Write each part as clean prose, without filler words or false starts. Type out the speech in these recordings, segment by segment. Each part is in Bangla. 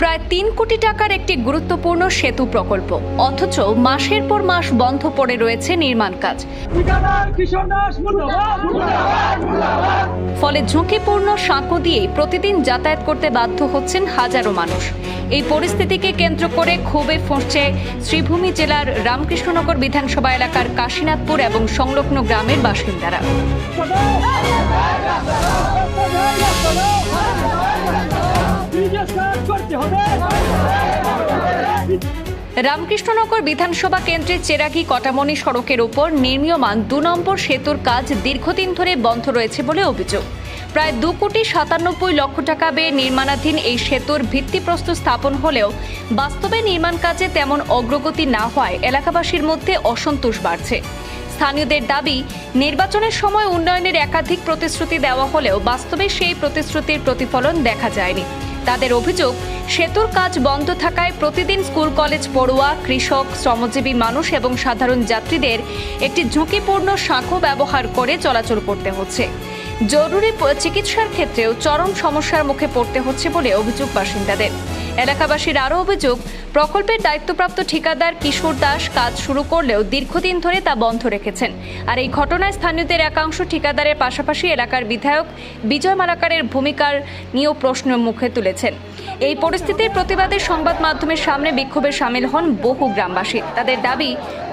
প্রায় ৩ কোটি টাকার একটি গুরুত্বপূর্ণ সেতু প্রকল্প, অথচ মাসের পর মাস বন্ধ পড়ে রয়েছে নির্মাণ কাজ। ফলে ঝুঁকিপূর্ণ সাঁকো দিয়ে প্রতিদিন যাতায়াত করতে বাধ্য হচ্ছেন হাজারো মানুষ। এই পরিস্থিতিকে কেন্দ্র করে ক্ষোভে ফুঁসছে শ্রীভূমি জেলার রামকৃষ্ণনগর বিধানসভা এলাকার কাশীনাথপুর এবং সংলগ্ন গ্রামের বাসিন্দারা। রামকৃষ্ণনগর বিধানসভা কেন্দ্রের চেরাগি কটামনি সড়কের উপর নির্মীয়মান ২ নম্বর সেতুর কাজ দীর্ঘদিন ধরে বন্ধ রয়েছে বলে অভিযোগ। প্রায় ২,৯৭,০০,০০০ টাকা ব্যয়ে নির্মাণাধীন এই সেতুর ভিত্তিপ্রস্তর স্থাপন হলেও বাস্তবে নির্মাণ কাজে তেমন অগ্রগতি না হওয়ায় এলাকাবাসীর মধ্যে অসন্তোষ বাড়ছে। স্থানীয়দের দাবি, নির্বাচনের সময় উন্নয়নের একাধিক প্রতিশ্রুতি দেওয়া হলেও বাস্তবে সেই প্রতিশ্রুতির প্রতিফলন দেখা যায়নি। তাদের অভিযোগ, সেতুর কাজ বন্ধ থাকায় প্রতিদিন স্কুল কলেজ পড়ুয়া, কৃষক, শ্রমজীবী মানুষ এবং সাধারণ যাত্রীদের একটি ঝুঁকিপূর্ণ সাঁকো ব্যবহার করে চলাচল করতে হচ্ছে। জরুরি চিকিৎসার ক্ষেত্রেও চরম সমস্যার মুখে পড়তে হচ্ছে বলে অভিযোগ বাসিন্দাদের। এলাকাবাসীর আরও অভিযোগ, প্রকল্পের দায়িত্বপ্রাপ্ত ঠিকাদার কিশোর দাস কাজ শুরু করলেও দীর্ঘদিন ধরে তা বন্ধ রেখেছেন। আর এই ঘটনায় স্থানীয়দের একাংশ ঠিকাদারের পাশাপাশি এলাকার বিধায়ক বিজয় মালাকারের ভূমিকার নিয়েও প্রশ্ন মুখে তুলেছেন। এই পরিস্থিতির প্রতিবাদে সংবাদ মাধ্যমের সামনে বিক্ষোভে সামিল হন বহু গ্রামবাসী। তাদের দাবি,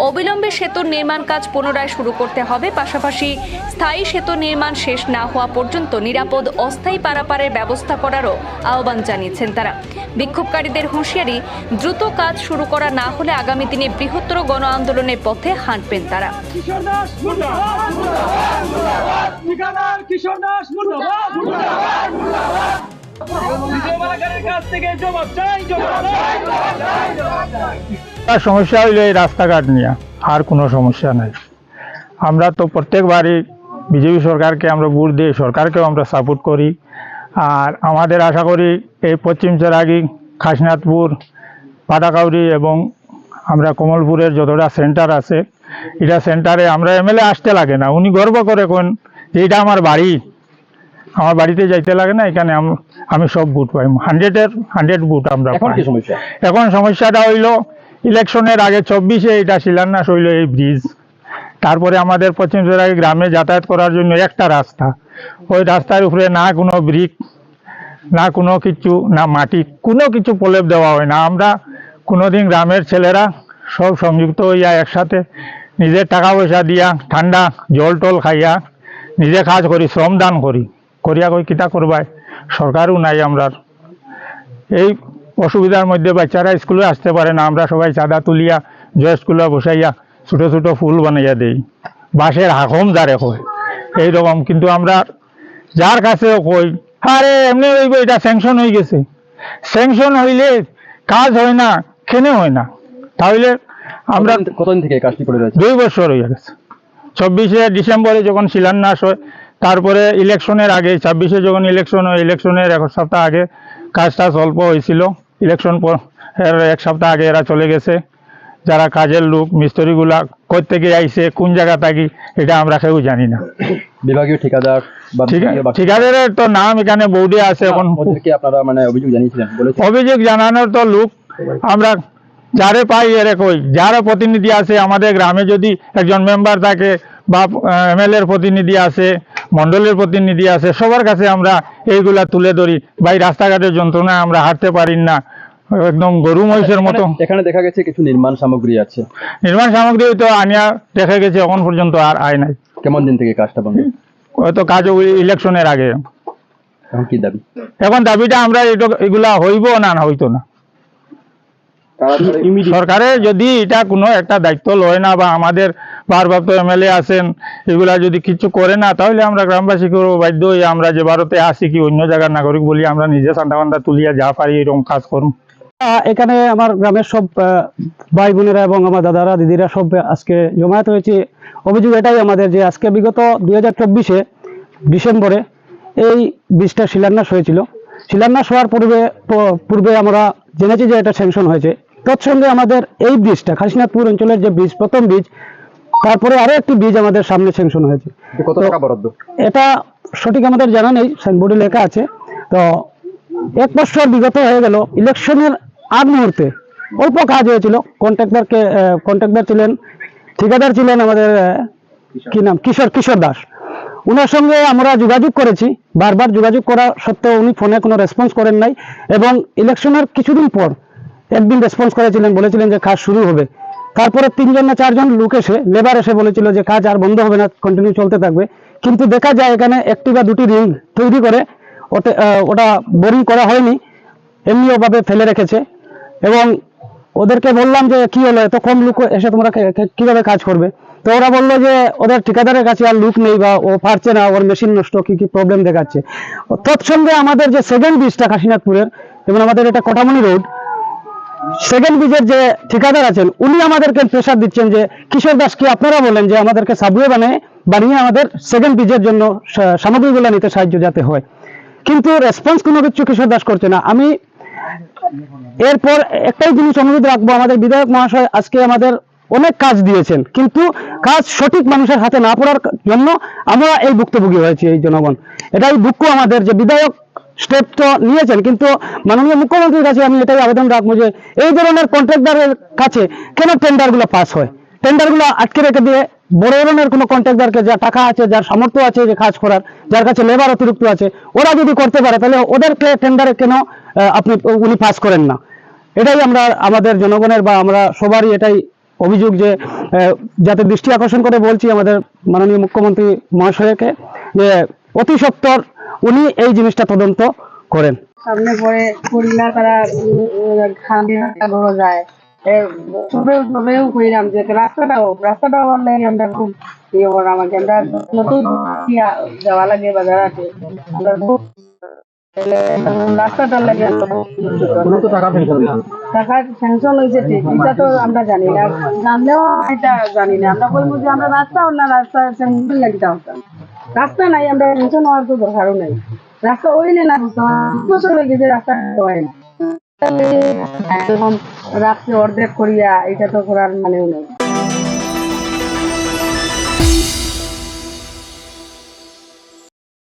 অবিলম্বে সেতুর নির্মাণ কাজ পুনরায় শুরু করতে হবে, পাশাপাশি স্থায়ী সেতু নির্মাণ শেষ না হওয়া পর্যন্ত নিরাপদ অস্থায়ী পারাপারের ব্যবস্থা করারও আহ্বান জানিয়েছেন তারা। বিক্ষোভকারীদের হুঁশিয়ারি, দ্রুত কাজ শুরু করা না হলে আগামী দিনে বৃহত্তর গণ আন্দোলনের পথে হাঁটবেন তারা। সমস্যা হইলে এই রাস্তাঘাট নিয়ে, আর কোনো সমস্যা নাই। আমরা তো প্রত্যেকবারই বিজেপি সরকারকে আমরা ভোট দিই, সরকারকেও আমরা সাপোর্ট করি। আর আমাদের আশা করি এই পশ্চিম চেরাগি, কাশীনাথপুর, পাটাকাউরি এবং আমরা কমলপুরের যতটা সেন্টার আছে, এটা সেন্টারে আমরা এমএলএ আসতে লাগে না। উনি গর্ব করে কোন যে এটা আমার বাড়ি, আমার বাড়িতে যাইতে লাগে না, এখানে আমি সব ভোট পাই, 100 ভোট আমরা পাই। এখন সমস্যাটা হইল ইলেকশনের আগে 24-এ এটা শিলান্যাস হইল এই ব্রিজ। তারপরে আমাদের পশ্চিম চেরাগি গ্রামে যাতায়াত করার জন্য একটা রাস্তা, ওই রাস্তার উপরে না কোনো ব্রিক, না কোনো কিছু, না মাটি, কোনো কিছু প্রলেপ দেওয়া হয় না। আমরা কোনোদিন গ্রামের ছেলেরা সব সংযুক্ত হইয়া একসাথে নিজের টাকা পয়সা দিয়া ঠান্ডা জল টল খাইয়া নিজে কাজ করি, শ্রমদান করিয়া কই কিতা করবাই, সরকারও নাই। আমরা এই অসুবিধার মধ্যে বাচ্চারা স্কুলে আসতে পারে না, আমরা সবাই চাঁদা তুলিয়া জয় স্কুলে বসাইয়া ছোটো ছোটো ফুল বানাইয়া দেই, বাঁশের হাকম যারে কয় এইরকম। কিন্তু আমরা যার কাছেও কই, আরে এমনি হইব, এটা স্যাংশন হয়ে গেছে। স্যাংশন হইলে কাজ হয় না, কেন হয় না? তাহলে আমরা কতদিন থেকে কাজটি করে রয়েছে? 2 বছর হয়ে গেছে। 24শে ডিসেম্বরে যখন শিলান্যাস হয়, তারপরে ইলেকশনের আগে 26-এ যখন ইলেকশন হয়, ইলেকশনের 1 সপ্তাহ আগে কাজটা অল্প হয়েছিল। ইলেকশন পর 1 সপ্তাহ আগে এরা চলে গেছে। যারা কাজের লোক মিস্ত্রিগুলা কই থেকে আইছে, কোন জায়গা থাকি, এটা আমরা কেউ জানি না। বিভাগীয় ঠিকাদার বা ঠিকাদারের তো নাম এখানে বোর্ডে আছে। এখন আপনারা মানে অভিযোগ জানিয়েছিলেন? অভিযোগ জানানোর তো লোক আমরা যারে পাই এরে কই, যারা প্রতিনিধি আছে আমাদের গ্রামে, যদি একজন মেম্বার থাকে বা এমএলএর প্রতিনিধি আছে, মন্ডলের প্রতিনিধি আছে, সবার কাছে আমরা এইগুলা তুলে ধরি। ভাই, রাস্তাঘাটের যন্ত্রণায় আমরা হাঁটতে পারি না, একদম গরু মহিষের মতো। এখানে দেখা গেছে কিছু নির্মাণ সামগ্রী আছে, নির্মাণ সামগ্রী তো আনিয়া দেখা গেছে, এখন পর্যন্ত আর আয় নাই। কেমন দিন থেকে কাজটা বন্ধ? হয়তো কাজ ইলেকশনের আগে। এখন কি দাবি? এখন দাবিটা আমরা এগুলা হইব না হইতো না। সরকারের যদি এটা কোনো একটা দায়িত্ব লয় না, বা আমাদের ভারপ্রাপ্ত এমএলএ আছেন, এগুলা যদি কিছু করে না, তাহলে আমরা গ্রামবাসী করবো বাধ্য হয়ে। আমরা যে ভারতে আসি কি অন্য জায়গার নাগরিক বলি, আমরা নিজে চান্দা তুলিয়া যা পারি এরকম কাজ করব। এখানে আমার গ্রামের সব ভাই বোনেরা এবং আমার দাদারা দিদিরা সব আজকে জমায়েত হয়েছে। অভিযোগ এটাই আমাদের যে আজকে বিগত 2024-এ ডিসেম্বরে এই ব্রিজটা শিলান্যাস হয়েছিল। শিলান্যাস হওয়ার পূর্বে আমরা জেনেছি যে এটা স্যাংশন হয়েছে। তৎসঙ্গে আমাদের এই ব্রিজটা, কাশীনাথপুর অঞ্চলের যে ব্রিজ, প্রথম ব্রিজ, তারপরে আরো একটি ব্রিজ আমাদের সামনে স্যাংশন হয়েছে। কত টাকা বরাদ্দ? এটা সঠিক আমাদের জানা নেই, সাইনবোর্ডে লেখা আছে। তো 1 বছর বিগত হয়ে গেল, ইলেকশনের আগ মুহূর্তে অল্প কাজ হয়েছিল। কন্ট্রাক্টর ছিলেন, ঠিকাদার ছিলেন আমাদের কি নাম, কিশোর দাস। ওনার সঙ্গে আমরা যোগাযোগ করেছি, বারবার যোগাযোগ করা সত্ত্বেও উনি ফোনে কোনো রেসপন্স করেন নাই। এবং ইলেকশনের কিছুদিন পর একদিন রেসপন্স করেছিলেন, বলেছিলেন যে কাজ শুরু হবে। তারপরে 3জন না 4জন লোক এসে, লেবার এসে বলেছিল যে কাজ আর বন্ধ হবে না, কন্টিনিউ চলতে থাকবে। কিন্তু দেখা যায় এখানে 1টি বা 2টি রিং তৈরি করে ওটা বোরিং করা হয়নি, এমনি ওভাবে ফেলে রেখেছে। এবং ওদেরকে বললাম যে কি হলো, এত কম লোক এসে তোমরা কিভাবে কাজ করবে? তো ওরা বললো যে ওদের ঠিকাদারের কাছে আর লোক নেই, বা ও পারছে না, ওর মেশিন নষ্ট, কি কি প্রবলেম দেখাচ্ছে। তৎসঙ্গে আমাদের যে সেকেন্ড ব্রিজটা কাশীনাথপুরের, যেমন আমাদের এটা কোটামণি রোড, সেকেন্ড ব্রিজের যে ঠিকাদার আছেন উনি আমাদেরকে প্রেসার দিচ্ছেন যে কিশোর দাসকে আপনারা বলেন যে আমাদেরকে সাবওয়ে বানিয়ে আমাদের সেকেন্ড ব্রিজের জন্য সামগ্রীগুলো নিতে সাহায্য যাতে হয়। কিন্তু রেসপন্স কোনো কিছু কিশোর দাস করছে না। আমি এরপর একটাই জিনিস অনুরোধ রাখবো, আমাদের বিধায়ক মহাশয় আজকে আমাদের অনেক কাজ দিয়েছেন, কিন্তু কাজ সঠিক মানুষের হাতে না পড়ার জন্য আমরা এই ভুক্তভোগী হয়েছি, এই জনগণ। এটাই দুঃখ আমাদের, যে বিধায়ক স্টেপ তো নিয়েছেন, কিন্তু মাননীয় মুখ্যমন্ত্রীর কাছে আমি এটাই আবেদন রাখবো যে এই ধরনের কন্ট্রাক্টরের কাছে কেন টেন্ডারগুলো পাস হয়, টেন্ডারগুলো আটকে রেখে দিয়ে বড় ধরনের কোনো কন্ট্রাক্টরকে, যার টাকা আছে, যার সামর্থ্য আছে যে কাজ করার, যার কাছে লেবার অতিরিক্ত আছে, ওরা যদি করতে পারে তাহলে ওদেরকে টেন্ডারে কেন উনি পাস করেন না? এটাই আমরা আমাদের জনগণের বা আমরা সবারই এটাই অভিযোগ, যে যাতে দৃষ্টি আকর্ষণ করে বলছি আমাদের মাননীয় মুখ্যমন্ত্রী মহাশয়কে, যে অতি সত্বর উনি এই জিনিসটা তদন্ত করেন। সামনে পরে করি না, তারা খান্দি গড়ো যায়। সবেও কইলাম যে রাস্তাটাও অনলাইনে আমরা খুব ইয়ে করলাম, আমরা নতুন যাওয়া লাগে বাজার আছে, আমরা রাস্তাটার লাগে টাকা স্যাংশন হয়েছে ঠিক, এটা তো আমরা জানি না, জানলেও এটা জানি না। আমরা বলবো যে আমরা রাস্তা না, রাস্তা স্যাংশন লাগিতে হতাম, রাস্তা নাই, আমরা স্যাংশন হওয়ার তো দরকারও নাই। রাস্তা হইলে না, বছর হয়ে গেছে রাস্তা হয় না, এরকম রাখছে অর্ধেক করিয়া, এটা তো করার মানেও নেই।